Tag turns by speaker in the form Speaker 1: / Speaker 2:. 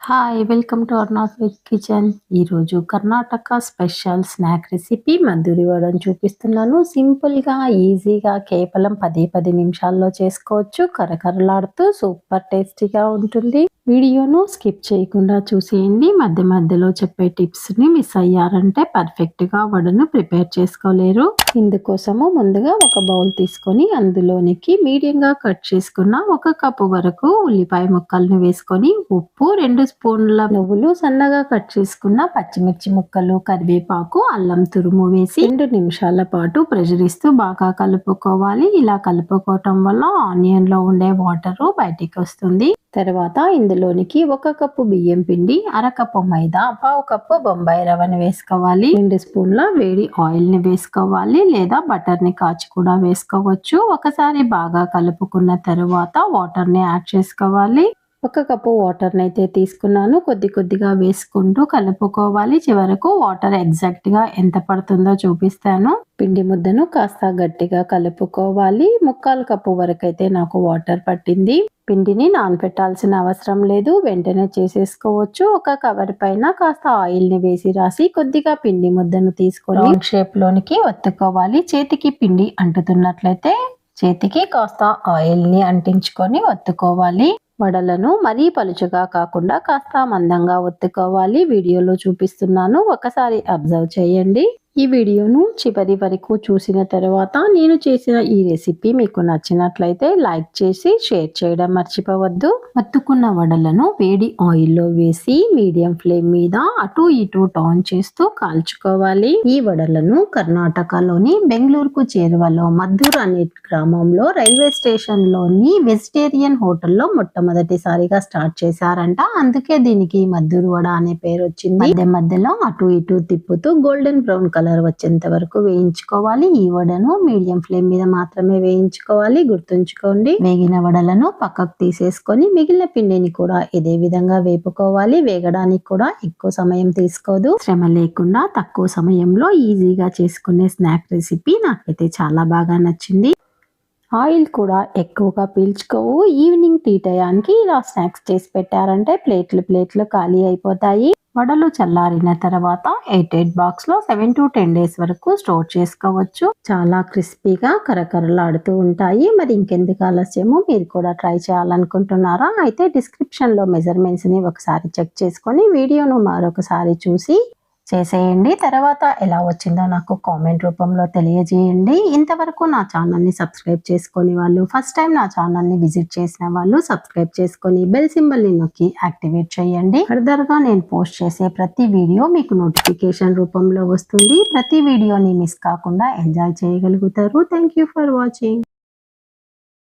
Speaker 1: Hi welcome to Arnath veg kitchen. ఈరోజు Karnataka special snack recipe Maddur వడని చూపిస్తున్నాను. సింపుల్గా ఈజీగా కేవలం 10 నిమిషాల్లో చేసుకోవచ్చు. కరకరలాడుతూ సూపర్ టేస్టీగా ఉంటుంది. వీడియోను స్కిప్ చేయకుండా చూసేయండి. మధ్య మధ్యలో చెప్పే టిప్స్ని మిస్ అయ్యారంటే పర్ఫెక్ట్గా వడను ప్రిపేర్ చేసుకోలేరు. ఇందుకోసము ముందుగా ఒక బౌల్ తీసుకొని అందులోనికి మీడియంగా కట్ చేసుకున్న 1 కప్పు వరకు ఉల్లిపాయ ముక్కలను వేసుకొని ఉప్పు, 2 స్పూన్ల నువ్వులు, సన్నగా కట్ చేసుకున్న పచ్చిమిర్చి ముక్కలు, కరివేపాకు, అల్లం తురుము వేసి 2 నిమిషాల పాటు ప్రెషర్ ఇస్తూ బాగా కలుపుకోవాలి. ఇలా కలుపుకోవటం వల్ల ఆనియన్ లో ఉండే వాటర్ బయటికి వస్తుంది. తర్వాత ఇందులోనికి 1 కప్పు బియ్యం పిండి, 1/2 కప్పు మైదా, 1/2 కప్పు బొంబాయి రవ్వను వేసుకోవాలి. 2 స్పూన్ల వేడి ఆయిల్ ని వేసుకోవాలి, లేదా బటర్ ని కాచి కూడా వేసుకోవచ్చు. ఒకసారి బాగా కలుపుకున్న తర్వాత వాటర్ ని యాడ్ చేసుకోవాలి. 1 కప్పు వాటర్ అయితే తీసుకున్నాను. కొద్దిగా వేసుకుంటూ కలుపుకోవాలి. చివరకు వాటర్ ఎగ్జాక్ట్ గా ఎంత పడుతుందో చూపిస్తాను. పిండి ముద్దను కాస్త గట్టిగా కలుపుకోవాలి. 1/4 కప్పు వరకు అయితే నాకు వాటర్ పట్టింది. పిండిని నానబెట్టాల్సిన అవసరం లేదు, వెంటనే చేసేసుకోవచ్చు. ఒక కవర్ పైన కాస్త ఆయిల్ ని వేసి రాసి కొద్దిగా పిండి ముద్దను తీసుకొని రౌండ్ షేప్ లోనికి ఒత్తుకోవాలి. చేతికి పిండి అంటుతున్నట్లయితే చేతికి కాస్త ఆయిల్ ని అంటించుకొని ఒత్తుకోవాలి. వడలను మరీ పలుచగా కాకుండా కాస్త మందంగా ఒత్తుకోవాలి. వీడియోలో చూపిస్తున్నాను, ఒకసారి అబ్జర్వ్ చేయండి. ఈ వీడియోను చివరి వరకు చూసిన తర్వాత నేను చేసిన ఈ రెసిపీ మీకు నచ్చినట్లయితే లైక్ చేసి షేర్ చేయడం మర్చిపోవద్దు. ఒత్తుకున్న వడలను వేడి ఆయిల్లో వేసి మీడియం ఫ్లేమ్ మీద అటు ఇటు టర్న్ చేస్తూ కాల్చుకోవాలి. ఈ వడలను కర్ణాటకలోని బెంగళూరుకు చేరువలో మద్దూర్ అనే గ్రామంలో రైల్వే స్టేషన్ లోని వెజిటేరియన్ హోటల్లో మొట్టమొదటిసారిగా స్టార్ట్ చేశారంట. అందుకే దీనికి మద్దూరు వడ అనే పేరు వచ్చింది. మధ్యలో అటు ఇటు తిప్పుతూ గోల్డెన్ బ్రౌన్ కలర్ వచ్చేంత వరకు వేయించుకోవాలి. ఈ వడను మీడియం ఫ్లేమ్ మీద మాత్రమే వేయించుకోవాలి. గుర్తుంచుకోండి. వేగిన వడలను పక్కకు తీసేసుకొని మిగిలిన పిండిని కూడా ఇదే విధంగా వేపుకోవాలి. వేగడానికి కూడా ఎక్కువ సమయం తీసుకోదు. శ్రమ లేకుండా తక్కువ సమయంలో ఈజీగా చేసుకునే స్నాక్ రెసిపీ నాకైతే చాలా బాగా నచ్చింది. ఆయిల్ కూడా ఎక్కువగా పీల్చుకోవు. ఈవినింగ్ టీ టయానికి ఇలా స్నాక్స్ చేసి పెట్టారంటే ప్లేట్లు ఖాళీ అయిపోతాయి. వడలు చల్లారిన తర్వాత ఎయిట్ బాక్స్ లో 7 to 10 days వరకు స్టోర్ చేసుకోవచ్చు. చాలా క్రిస్పీగా కరకరలాడుతూ ఉంటాయి. మరి ఇంకెందుకు ఆలస్యము, మీరు కూడా ట్రై చేయాలనుకుంటున్నారా? అయితే డిస్క్రిప్షన్ లో మెజర్మెంట్స్ ని ఒకసారి చెక్ చేసుకొని వీడియోను మరొకసారి చూసి చేసేయండి. తర్వాత ఎలా వచ్చిందో నాకు కామెంట్ రూపంలో తెలియజేయండి. ఇంతవరకు నా ఛానల్ని సబ్స్క్రైబ్ చేసుకొని వాళ్ళు, ఫస్ట్ టైం నా ఛానల్ని విజిట్ చేసిన వాళ్ళు సబ్స్క్రైబ్ చేసుకొని బెల్ సింబల్ని నొక్కి యాక్టివేట్ చేయండి. ఫర్దర్గా నేను పోస్ట్ చేసే ప్రతి వీడియో మీకు నోటిఫికేషన్ రూపంలో వస్తుంది. ప్రతి వీడియోని మిస్ కాకుండా ఎంజాయ్ చేయగలుగుతారు. Thank you for watching.